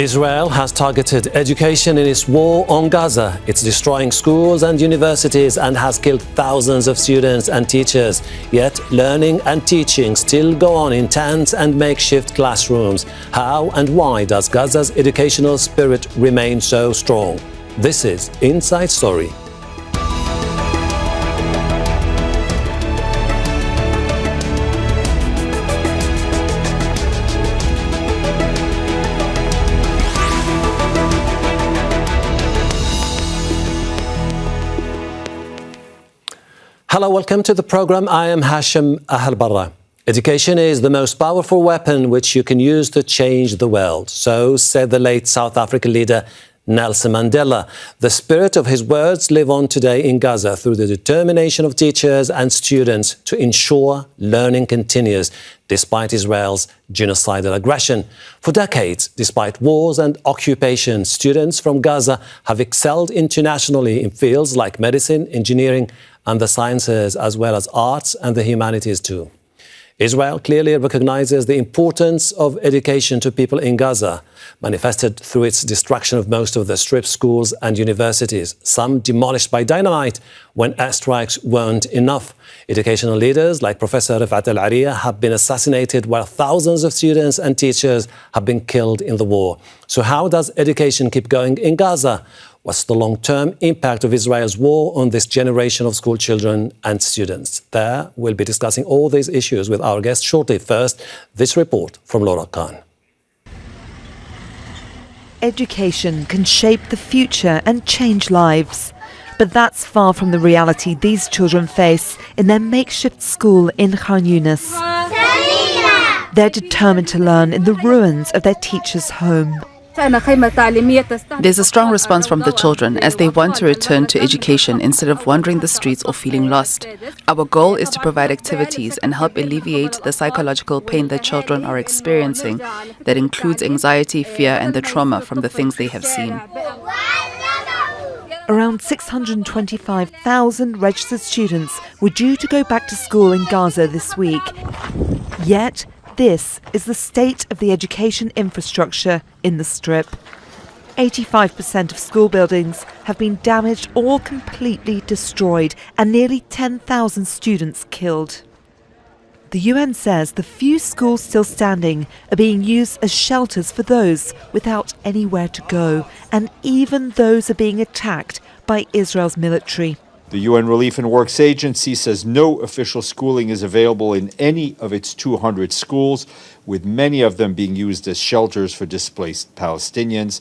Israel has targeted education in its war on Gaza. It's destroying schools and universities and has killed thousands of students and teachers. Yet learning and teaching still go on in tents and makeshift classrooms. How and why does Gaza's educational spirit remain so strong? This is Inside Story. Hello, welcome to the program. I am Hashem Ahelbarra. Education is the most powerful weapon which you can use to change the world. So said the late South African leader Nelson Mandela. The spirit of his words live on today in Gaza through the determination of teachers and students to ensure learning continues despite Israel's genocidal aggression. For decades, despite wars and occupation, students from Gaza have excelled internationally in fields like medicine, engineering, and the sciences, as well as arts and the humanities too. Israel clearly recognizes the importance of education to people in Gaza, manifested through its destruction of most of the Strip schools and universities, some demolished by dynamite when airstrikes weren't enough. Educational leaders like Professor Rifat Al-Ariya have been assassinated while thousands of students and teachers have been killed in the war. So how does education keep going in Gaza? What's the long-term impact of Israel's war on this generation of school children and students? There, we'll be discussing all these issues with our guests shortly. First, this report from Laura Khan. Education can shape the future and change lives. But that's far from the reality these children face in their makeshift school in Khan Yunis. They're determined to learn in the ruins of their teacher's home. There's a strong response from the children as they want to return to education instead of wandering the streets or feeling lost. Our goal is to provide activities and help alleviate the psychological pain that children are experiencing that includes anxiety, fear, and the trauma from the things they have seen. Around 625,000 registered students were due to go back to school in Gaza this week. Yet, this is the state of the education infrastructure in the Strip. 85% of school buildings have been damaged or completely destroyed, and nearly 10,000 students killed. The UN says the few schools still standing are being used as shelters for those without anywhere to go, and even those are being attacked by Israel's military. The UN Relief and Works Agency says no official schooling is available in any of its 200 schools, with many of them being used as shelters for displaced Palestinians.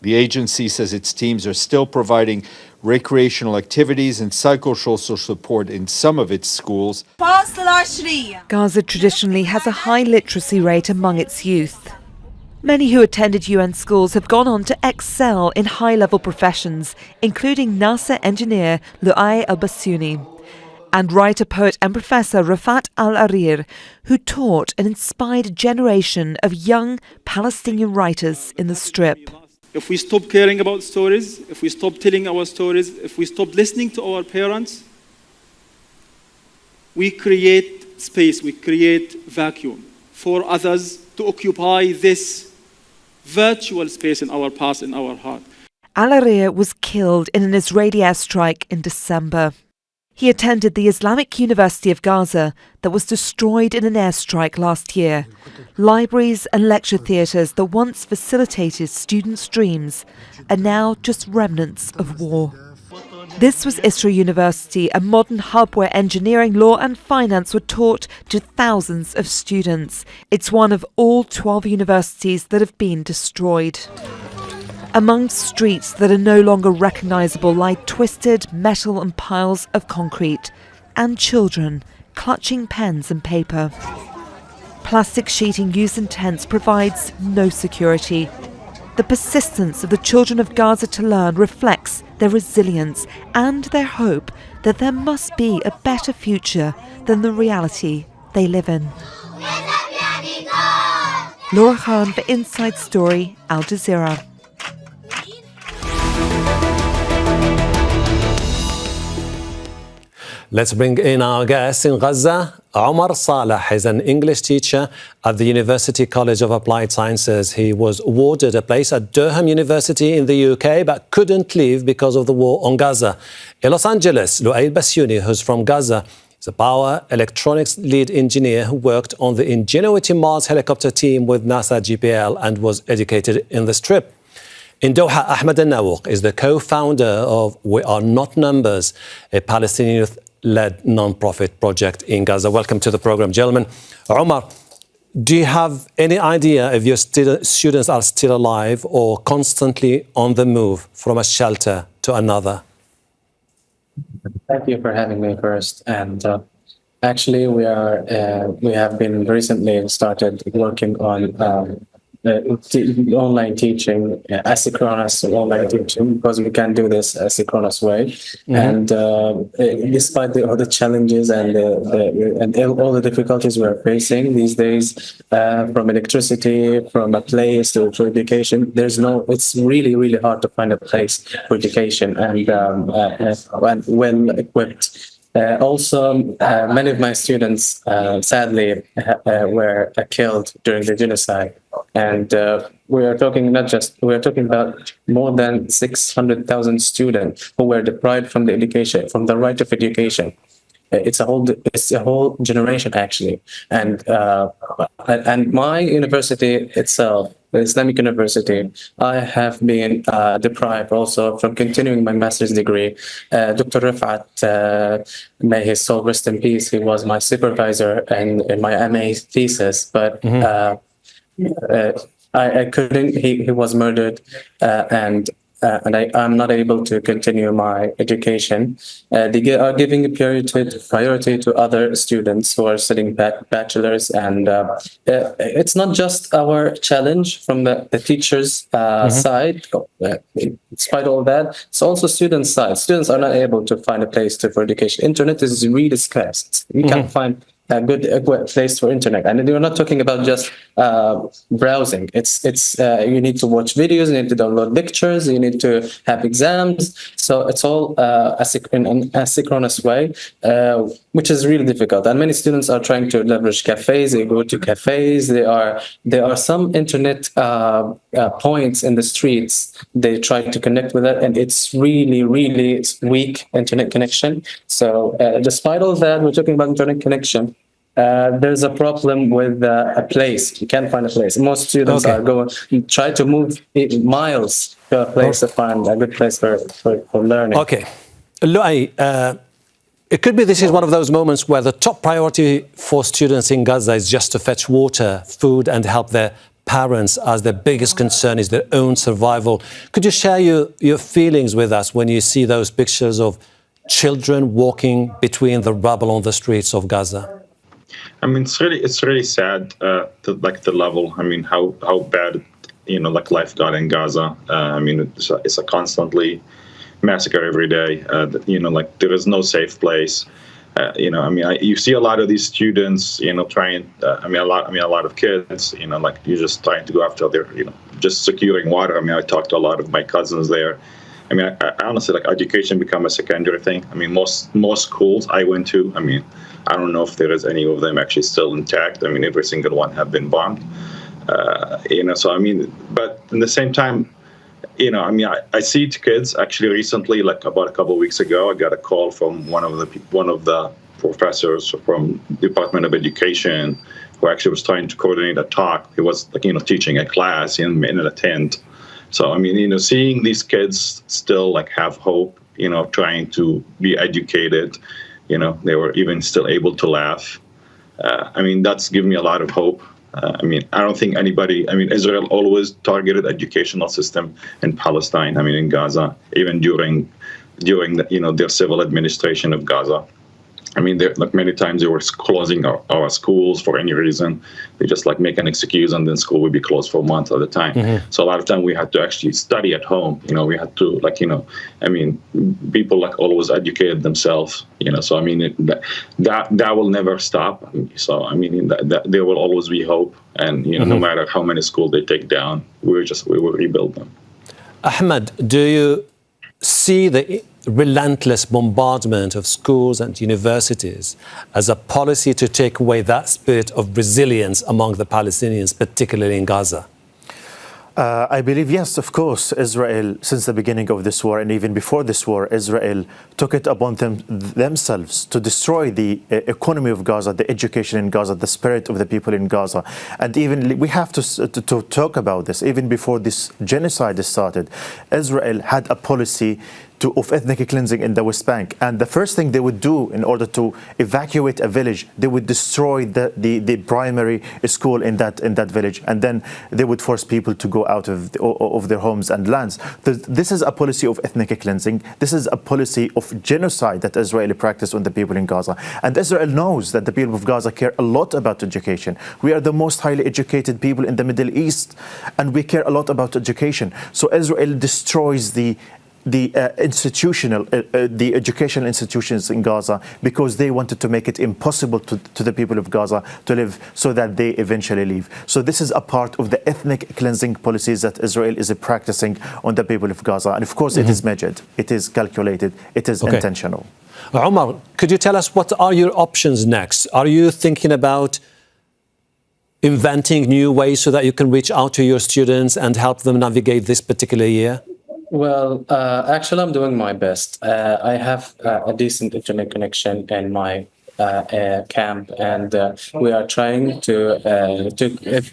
The agency says its teams are still providing recreational activities and psychosocial support in some of its schools. Gaza traditionally has a high literacy rate among its youth. Many who attended UN schools have gone on to excel in high-level professions, including NASA engineer Loay Elbasyouni, and writer, poet and professor Rifat Al-Ariya, who taught and inspired a generation of young Palestinian writers in the Strip. If we stop caring about stories, if we stop telling our stories, if we stop listening to our parents, we create space, we create vacuum for others to occupy this virtual space in our past, in our heart. Al-Ariya was killed in an Israeli airstrike in December. He attended the Islamic University of Gaza that was destroyed in an airstrike last year. Libraries and lecture theatres that once facilitated students' dreams are now just remnants of war. This was Israel University, a modern hub where engineering, law and finance were taught to thousands of students. It's one of all 12 universities that have been destroyed. Among streets that are no longer recognisable lie twisted metal and piles of concrete, and children clutching pens and paper. Plastic sheeting used in tents provides no security. The persistence of the children of Gaza to learn reflects their resilience and their hope that there must be a better future than the reality they live in. Laura Khan for Inside Story, Al Jazeera. Let's bring in our guest in Gaza. Omar Salah is an English teacher at the University College of Applied Sciences. He was awarded a place at Durham University in the UK, but couldn't leave because of the war on Gaza. In Los Angeles, Loay Elbasyouni, who's from Gaza, is a power electronics lead engineer who worked on the Ingenuity Mars Helicopter team with NASA-JPL and was educated in the Strip. In Doha, Ahmed Al Naouq is the co-founder of We Are Not Numbers, a Palestinian youth-led non-profit project in Gaza. Welcome to the program, gentlemen. Omar, do you have any idea if your students are still alive or constantly on the move from a shelter to another? Thank you for having me first. And actually, we have been recently started working on online teaching, asynchronous online teaching, because we can do this asynchronous way. Mm-hmm. And despite all the challenges and all the difficulties we're facing these days, from electricity, from a place to education, it's really, really hard to find a place for education and well equipped. Also, many of my students, sadly, were killed during the genocide. And we are talking about more than 600,000 students who were deprived from the education, from the right of education. It's a whole generation, actually. And my university itself, the Islamic University, I have been deprived also from continuing my master's degree. Dr. Rifat, may his soul rest in peace, he was my supervisor in my MA thesis, but I couldn't, he was murdered, and I'm not able to continue my education. They are giving a priority to other students who are studying bachelors, and it's not just our challenge from the teachers' side. Despite all that, it's also students' side. Students are not able to find a place for education. Internet is really scarce. We can't find a good place for internet, and we're not talking about just browsing. It's you need to watch videos, you need to download lectures, you need to have exams. So it's all in an asynchronous way, which is really difficult. And many students are trying to leverage cafes. They go to cafes. There are some internet points in the streets. They try to connect with that, and it's really, really weak internet connection. So despite all that, we're talking about internet connection. There's a problem with a place. You can't find a place. Most students try to move miles to a place to find a good place for learning. Okay. Loay, it could be this is one of those moments where the top priority for students in Gaza is just to fetch water, food, and help their parents, as their biggest concern is their own survival. Could you share your feelings with us when you see those pictures of children walking between the rubble on the streets of Gaza? I mean, it's really sad, the level. I mean, how bad, life got in Gaza. I mean, it's a constantly massacre every day. There is no safe place. You see a lot of these students, trying. A lot of kids, you're just trying to go after their, just securing water. I mean, I talked to a lot of my cousins there. I mean, I honestly, education become a secondary thing. I mean, most schools I went to, I mean, I don't know if there is any of them actually still intact. I mean, every single one have been bombed. So I mean, but at the same time, I see kids actually recently, about a couple of weeks ago, I got a call from one of the professors from Department of Education who actually was trying to coordinate a talk. He was teaching a class in a tent. So I mean, seeing these kids still have hope, trying to be educated. They were even still able to laugh. I mean, that's given me a lot of hope. I mean, I don't think Israel always targeted educational system in Palestine. I mean, in Gaza, even during their civil administration of Gaza. I mean, many times they were closing our schools for any reason. They just make an excuse, and then school would be closed for a month at a time. Mm-hmm. So a lot of time we had to actually study at home. We had to people always educated themselves. So I mean, that will never stop. So I mean, that there will always be hope, and no matter how many schools they take down, we will rebuild them. Ahmed, do you see the relentless bombardment of schools and universities as a policy to take away that spirit of resilience among the Palestinians, particularly in Gaza? I believe, yes, of course, Israel, since the beginning of this war and even before this war, Israel took it upon themselves to destroy the economy of Gaza, the education in Gaza, the spirit of the people in Gaza. And even we have to talk about this. Even before this genocide started, Israel had a policy of ethnic cleansing in the West Bank. And the first thing they would do in order to evacuate a village, they would destroy the primary school in that village. And then they would force people to go out of their homes and lands. This is a policy of ethnic cleansing. This is a policy of genocide that Israel practiced on the people in Gaza. And Israel knows that the people of Gaza care a lot about education. We are the most highly educated people in the Middle East, and we care a lot about education. So Israel destroys the educational institutions in Gaza because they wanted to make it impossible to the people of Gaza to live, so that they eventually leave. So this is a part of the ethnic cleansing policies that Israel is practicing on the people of Gaza. And of course, it is measured, it is calculated, it is intentional. Omar, could you tell us what are your options next? Are you thinking about inventing new ways so that you can reach out to your students and help them navigate this particular year? Well, actually, I'm doing my best. I have a decent internet connection in my camp, and we are trying to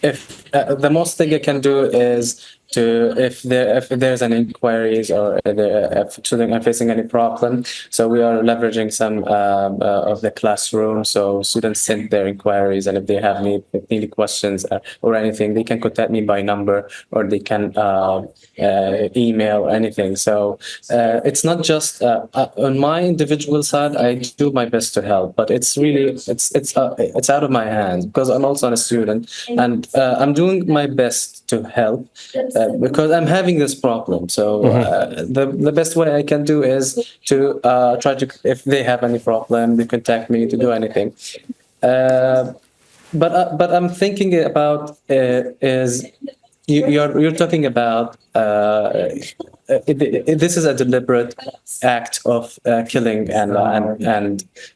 if the most thing I can do is if there's any inquiries or if children are facing any problem. So we are leveraging some of the classroom. So students send their inquiries, and if they have any questions or anything, they can contact me by number, or they can email or anything. So it's not just on my individual side. I do my best to help, but it's really it's out of my hands because I'm also a student, and I'm doing my best to help. Because I'm having this problem. So the best way I can do is to try to, if they have any problem, they contact me to do anything. But I'm thinking about is you're talking about this is a deliberate act of killing, and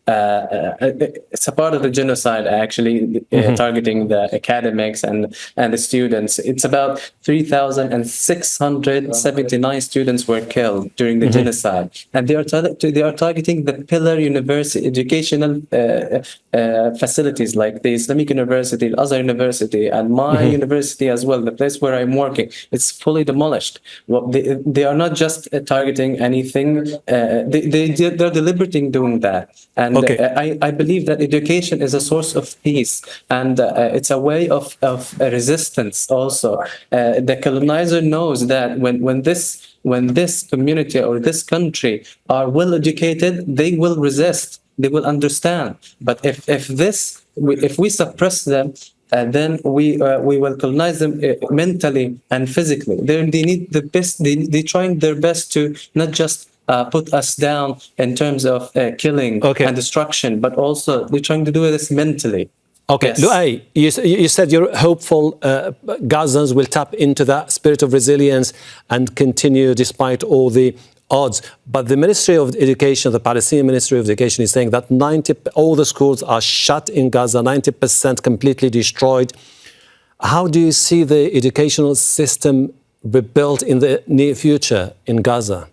it's a part of the genocide, actually, targeting the academics and the students. It's about 3,679 students were killed during the genocide, and they are targeting the pillar university educational facilities like the Islamic University, the Azhar University, and my university as well, the place where I'm working. It's fully demolished. Well, they are not just targeting anything. They're deliberately doing that. And I believe that education is a source of peace, and it's a way of resistance also. The colonizer knows that when this community or this country are well educated, they will resist. They will understand. But if we suppress them, then we will colonize them mentally and physically. They need the best. They're trying their best to not just put us down in terms of killing and destruction, but also they're trying to do this mentally. Okay, yes. Loay, you said you're hopeful Gazans will tap into that spirit of resilience and continue despite all the odds. But the Ministry of Education, the Palestinian Ministry of Education, is saying that all the schools are shut in Gaza, 90% completely destroyed. How do you see the educational system rebuilt in the near future in Gaza?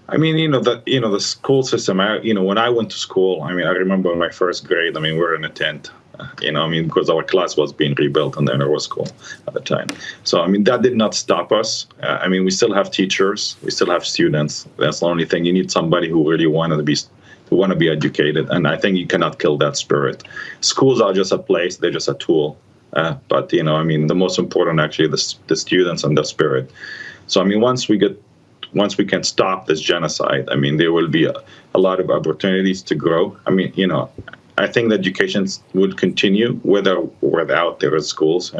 I mean, the school system. When I went to school, I remember in my first grade. We were in a tent. Because our class was being rebuilt in the inner school at the time. So, that did not stop us. We still have teachers, we still have students. That's the only thing. You need somebody who really want to be educated. And I think you cannot kill that spirit. Schools are just a place, they're just a tool. But the most important actually the students and the spirit. So, once we can stop this genocide, there will be a lot of opportunities to grow. I think that education would continue whether or without there are schools.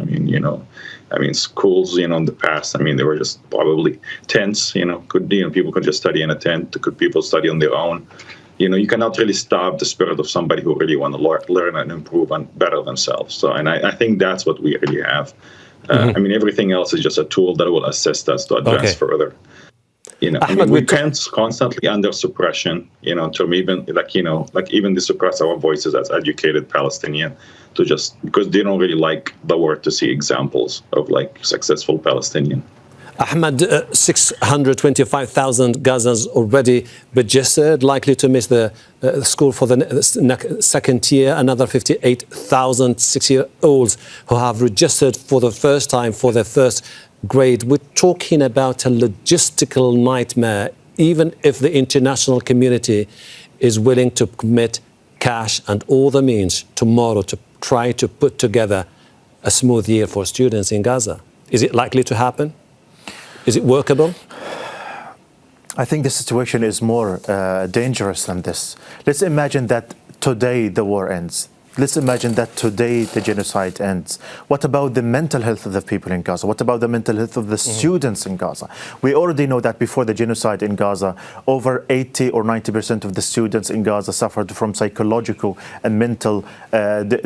Schools, in the past, they were just probably tents, people could just study in a tent, people study on their own. You cannot really stop the spirit of somebody who really want to learn and improve and better themselves. So, and I think that's what we really have. Everything else is just a tool that will assist us to advance further. Ahmed, we can't constantly under suppression, to even even to suppress our voices as educated Palestinian, to just because they don't really like the word to see examples of successful Palestinian. Ahmed, 625,000 Gazans already registered, likely to miss the school for the second year. Another 58,000 6-year-olds who have registered for the first time for their first grade. We're talking about a logistical nightmare, even if the international community is willing to commit cash and all the means tomorrow to try to put together a smooth year for students in Gaza. Is it likely to happen? Is it workable? I think the situation is more dangerous than this. Let's imagine that today the war ends. Let's imagine that today the genocide ends. What about the mental health of the people in Gaza? What about the mental health of the students in Gaza? We already know that before the genocide in Gaza, over 80 or 90% of the students in Gaza suffered from psychological and mental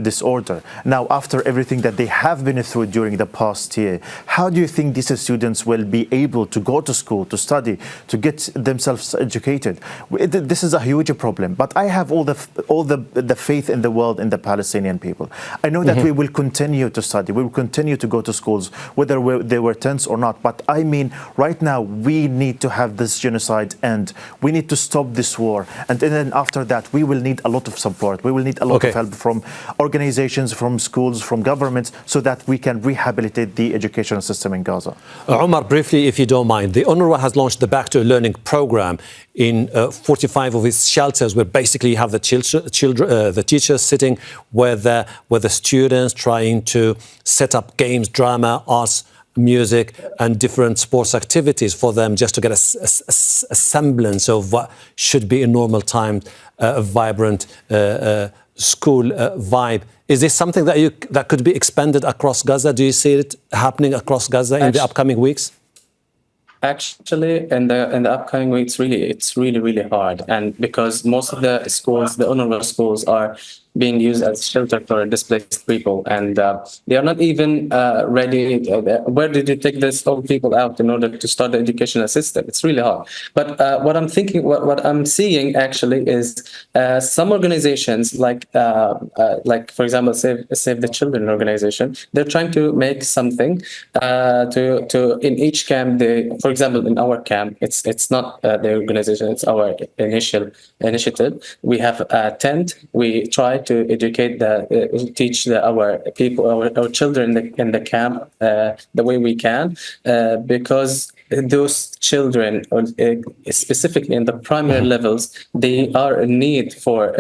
disorder. Now, after everything that they have been through during the past year, how do you think these students will be able to go to school, to study, to get themselves educated? This is a huge problem. But I have all the faith in the world in the Palestinian people. I know that we will continue to study, we will continue to go to schools, whether they were tense or not. But I mean, right now, we need to have this genocide end. We need to stop this war. And then after that, we will need a lot of support. We will need a lot of help from organizations, from schools, from governments, so that we can rehabilitate the educational system in Gaza. Omar, briefly, if you don't mind, the UNRWA has launched the Back to Learning program in 45 of its shelters, where basically you have the teachers sitting with the students, trying to set up games, drama, arts, music and different sports activities for them, just to get a semblance of what should be a normal time, a vibrant school vibe. Is this something that could be expanded across Gaza? Do you see it happening across Gaza in the upcoming weeks? Actually, in the upcoming weeks, it's really hard, and because most of the schools, the UNRWA schools, are being used as shelter for displaced people, and they are not even ready. Where did you take these old people out in order to start the educational system? It's really hard. But what I'm thinking, what I'm seeing actually is some organizations like for example, Save the Children organization. They're trying to make something to in each camp. For example, in our camp, it's not the organization. It's our initiative. We have a tent. We try to educate teach our people, our children in the camp the way we can, because those children, specifically in the primary levels, they are in need for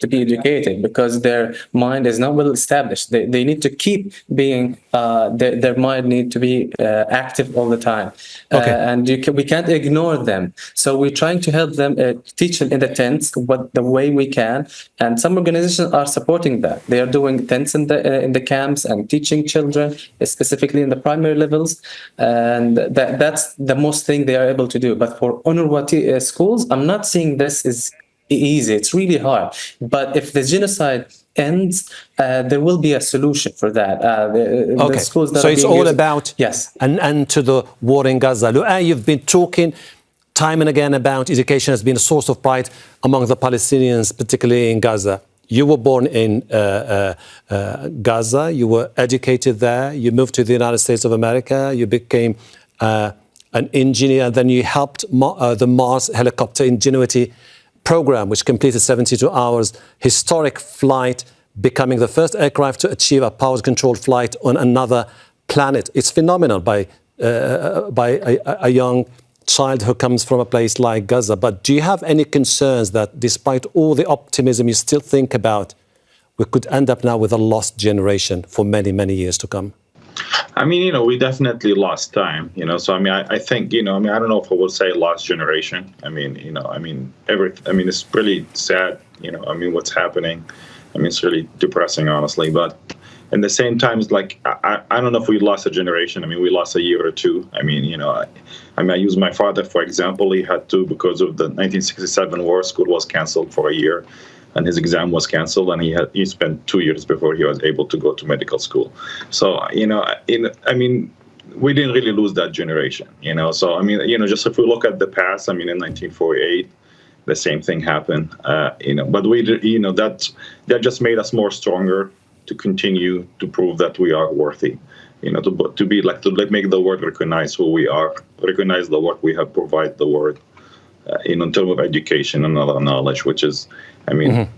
to be educated, because their mind is not well established. They need to keep being their mind need to be active all the time, and we can't ignore them. So we're trying to help them, teach them in the tents the way we can, and some organizations are supporting that. They are doing tents in the camps and teaching children, specifically in the primary levels, and that's the most thing they are able to do. But for UNRWA schools, I'm not seeing this is easy. It's really hard. But if the genocide ends, there will be a solution for that. The schools that so it's all about an end to the war in Gaza. Loay, you've been talking time and again about education has been a source of pride among the Palestinians, particularly in Gaza. You were born in Gaza, you were educated there, you moved to the United States of America, you became an engineer, then you helped the Mars Helicopter Ingenuity program, which completed 72 hours historic flight, becoming the first aircraft to achieve a power-controlled flight on another planet. It's phenomenal by a young child who comes from a place like Gaza. But do you have any concerns that despite all the optimism you still think about, we could end up now with a lost generation for many, many years to come? I mean, we definitely lost time, so, I think, I don't know if I would say lost generation. It's really sad, what's happening. It's really depressing, honestly. But at the same time, it's like, I don't know if we lost a generation. We lost a year or two. I use my father, for example. He had to, because of the 1967 war, school was canceled for a year. And his exam was canceled, and he spent 2 years before he was able to go to medical school. So, we didn't really lose that generation, So, I mean, just if we look at the past, I mean, in 1948, the same thing happened, but that just made us more stronger to continue to prove that we are worthy, to make the world recognize who we are, recognize the work we have provided the world, in terms of education and other knowledge, which is, I mean,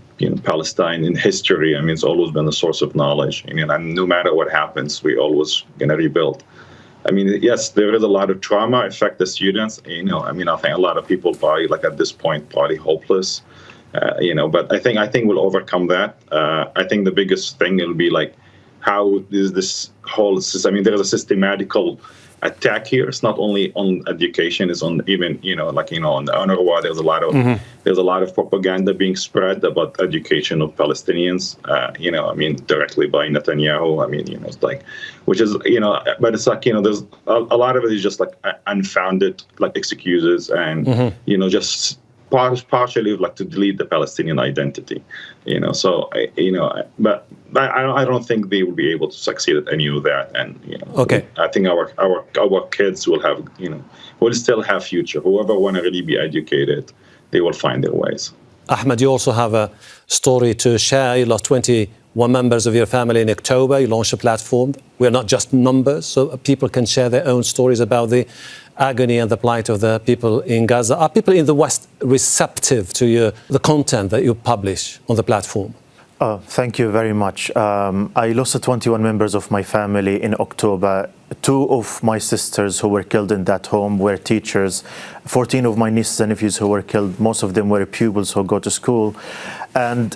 Palestine in history, I mean, it's always been a source of knowledge. And no matter what happens, we always going to rebuild. I mean, yes, there is a lot of trauma affect the students. I mean, I think a lot of people probably, like at this point, probably hopeless. But I think we'll overcome that. I think the biggest thing will be like, how is this whole system? I mean, there's a systematical attack here. It's not only on education; it's on even on the UNRWA. There's a lot of propaganda being spread about education of Palestinians. I mean, directly by Netanyahu. I mean, it's like, which is but it's like there's a lot of it is just like unfounded like excuses and just partially like to delete the Palestinian identity. So but I don't think they will be able to succeed at any of that. And okay, I think our kids will have will still have future. Whoever want to really be educated, they will find their ways. Ahmed, you also have a story to share. You lost 21 members of your family in October. You launched a platform. We're not just numbers, so people can share their own stories about the agony and the plight of the people in Gaza. Are people in the West receptive to the content that you publish on the platform? Thank you very much. I lost 21 members of my family in October. 2 of my sisters who were killed in that home were teachers. 14 of my nieces and nephews who were killed, most of them were pupils who go to school. And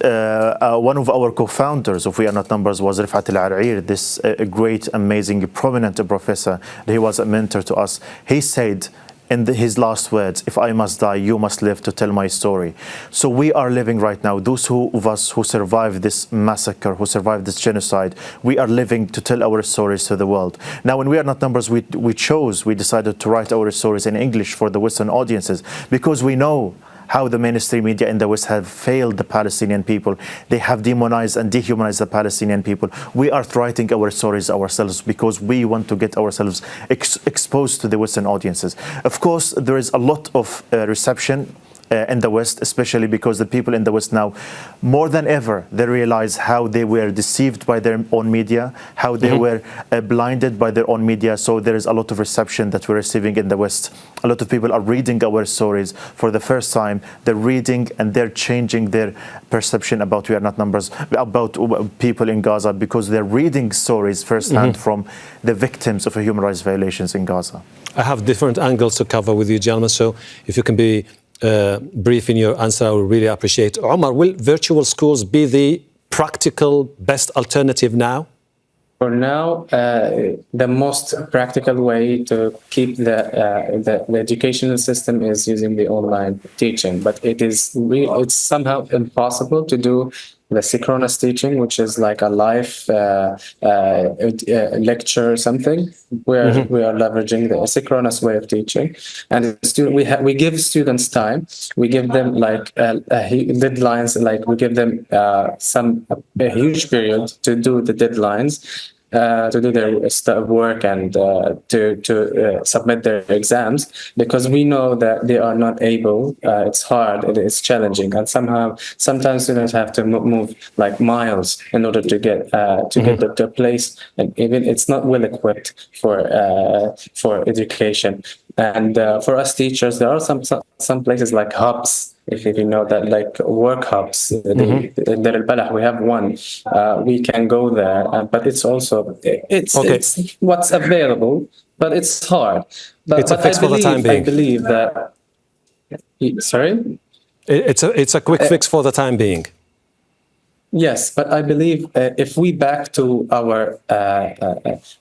one of our co-founders of We Are Not Numbers was Rifat Al-Ar'ir, this great, amazing, prominent professor. He was a mentor to us. He said, in his last words, if I must die, you must live to tell my story. So we are living right now, those of us who survived this massacre, who survived this genocide, we are living to tell our stories to the world. Now, when We Are Not Numbers, we decided to write our stories in English for the Western audiences, because we know how the mainstream media in the West have failed the Palestinian people. They have demonized and dehumanized the Palestinian people. We are writing our stories ourselves because we want to get ourselves exposed to the Western audiences. Of course, there is a lot of reception in the West, especially because the people in the West now, more than ever, they realize how they were deceived by their own media, how they were blinded by their own media. So there is a lot of reception that we're receiving in the West. A lot of people are reading our stories for the first time. They're reading and they're changing their perception about We Are Not Numbers, about people in Gaza, because they're reading stories firsthand from the victims of human rights violations in Gaza. I have different angles to cover with you, gentlemen, so if you can be brief in your answer, I would really appreciate. Omar, will virtual schools be the practical best alternative now? For now, the most practical way to keep the educational system is using the online teaching, but it's somehow impossible to do the synchronous teaching, which is like a live lecture or something, where we are leveraging the synchronous way of teaching. And we give students time. We give them like deadlines, like we give them a huge period to do the deadlines, to do their work and to submit their exams, because we know that they are not able. It's hard, it's challenging, and sometimes students have to move like miles in order to get to a place, and even it's not well equipped for education. And for us teachers, there are some places like hubs. If you know that, like work hubs, Israel-Palestine, we have one. We can go there, but it's also it's what's available, but it's hard. It's a fix for the time being. I believe that. Sorry. It's a quick fix for the time being. Yes, but I believe if we back to our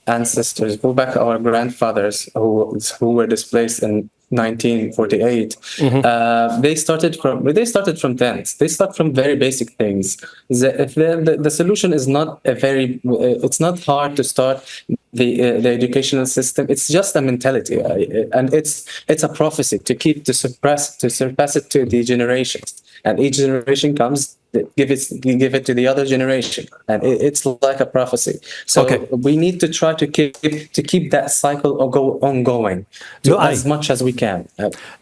ancestors, go back to our grandfathers who were displaced in 1948, they started from tents. They start from very basic things. The solution is not it's not hard to start the educational system. It's just a mentality, and it's a prophecy to surpass it to the generations. And each generation comes give it to the other generation, and it's like a prophecy. So we need to try to keep that cycle ongoing as much as we can.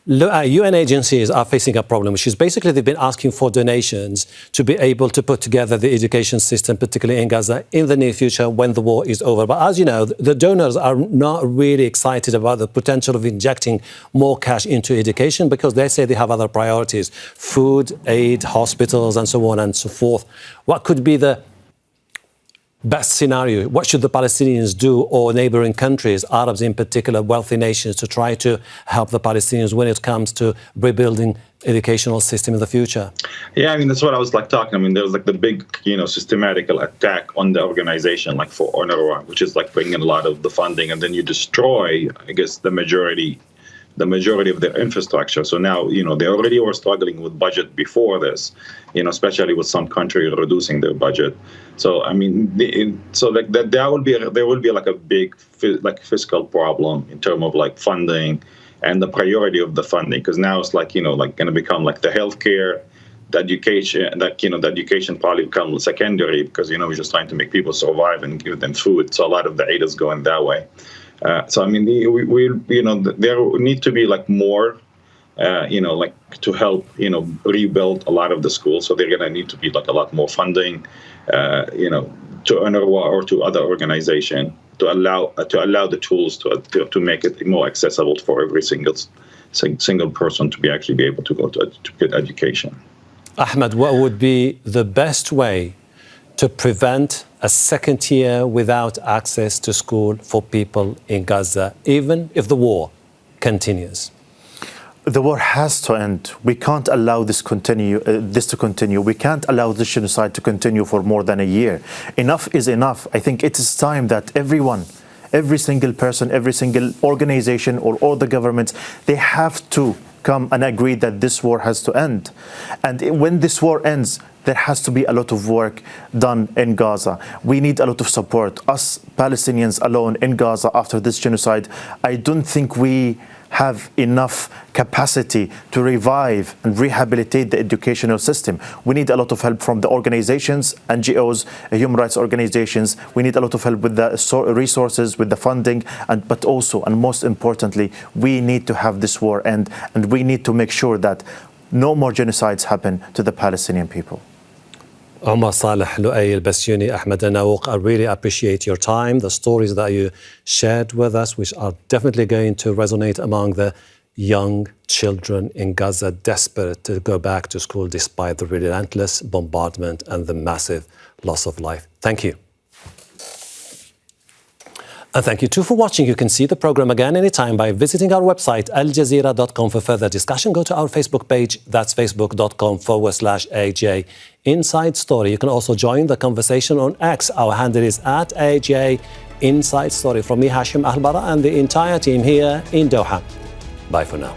UN agencies are facing a problem, which is basically they've been asking for donations to be able to put together the education system, particularly in Gaza, in the near future when the war is over. But as you know, the donors are not really excited about the potential of injecting more cash into education because they say they have other priorities: food, aid, hospitals, and so on and so forth. What could be the best scenario? What should the Palestinians do, or neighboring countries, Arabs in particular, wealthy nations, to try to help the Palestinians when it comes to rebuilding educational system in the future? Yeah, I mean, that's what I was talking. I mean, there was the big, systematical attack on the organization, for UNRWA, which is bringing a lot of the funding, and then you destroy, I guess, the majority of their infrastructure. So now, they already were struggling with budget before this, especially with some countries reducing their budget. So, I mean, there will be a big fiscal problem in terms of funding and the priority of the funding, because now it's going to become the healthcare, the education, the education probably become secondary because, we're just trying to make people survive and give them food. So a lot of the aid is going that way. So I mean, there need to be more, to help, rebuild a lot of the schools. So they're gonna need to be a lot more funding, to UNRWA or to other organizations to allow the tools to make it more accessible for every single person to be able to go to get education. Ahmed, what would be the best way to prevent a second year without access to school for people in Gaza, even if the war continues? The war has to end. We can't allow this to continue. We can't allow this genocide to continue for more than a year. Enough is enough. I think it is time that everyone, every single person, every single organization, or all the governments, they have to come and agree that this war has to end. And when this war ends, there has to be a lot of work done in Gaza. We need a lot of support. Us Palestinians alone in Gaza after this genocide, I don't think we have enough capacity to revive and rehabilitate the educational system. We need a lot of help from the organizations, NGOs, human rights organizations. We need a lot of help with the resources, with the funding, but also, and most importantly, we need to have this war end, and we need to make sure that no more genocides happen to the Palestinian people. Omar, Salah, Loay Elbasyouni, Ahmed Al Naouq, I really appreciate your time, the stories that you shared with us, which are definitely going to resonate among the young children in Gaza, desperate to go back to school despite the relentless bombardment and the massive loss of life. Thank you. And thank you too for watching. You can see the program again anytime by visiting our website, aljazeera.com, for further discussion. Go to our Facebook page, that's facebook.com/AJ Inside Story. You can also join the conversation on X. Our handle is @AJ Inside Story. From me, Hashem Ahelbarra, and the entire team here in Doha. Bye for now.